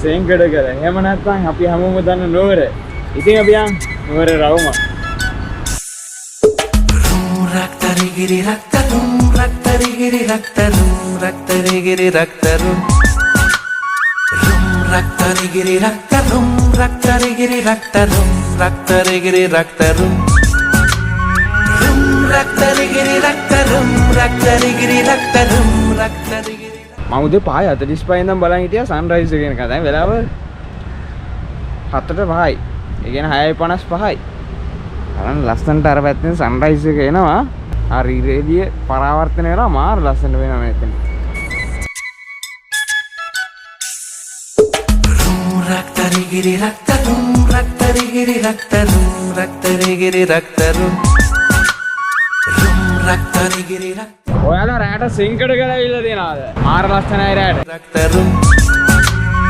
සෙන්කඩ කර. එහෙම නැත්නම් අපි හැමෝම දන්න නුවර. ඉතින් අපි යන් නුවර රවුම. රක්තරගිරි රක්තරුම් රක්තරගිරි රක්තරුම් රක්තරගිරි රක්තරුම් රක්තරගිරි රක්තරුම් රක්තරගිරි රක්තරුම් රක්තරගිරි රක්තරුම් රක්තරගිරි රක්තරුම් රක්තරගිරි රක්තරුම් රක්තරගිරි මම උදේ 5:45 ඉඳන් බලන් හිටියා සන්රයිස් එක වෙනකන්. දැන් වෙලාව 7:05යි. ඒ කියන්නේ 6:55යි. බලන්න ලස්සනට අර පැත්තෙන් සන්රයිස් එක එනවා. හරි රේඩිය පරාවර්තන වෙනවා මාර ලස්සනට වෙනවා මෙතන. රක්තරගිරි රක්තරුම් රක්තරගිරි රක්තරුම් රක්තරගිරි රක්තරුම් රක්තරගිරි රක්තරුම් ඔයාලා රැට සිංකඩ කරලා ඉල්ල දෙනවාද? මාර ලස්සනයි රැට. රක්තරුම්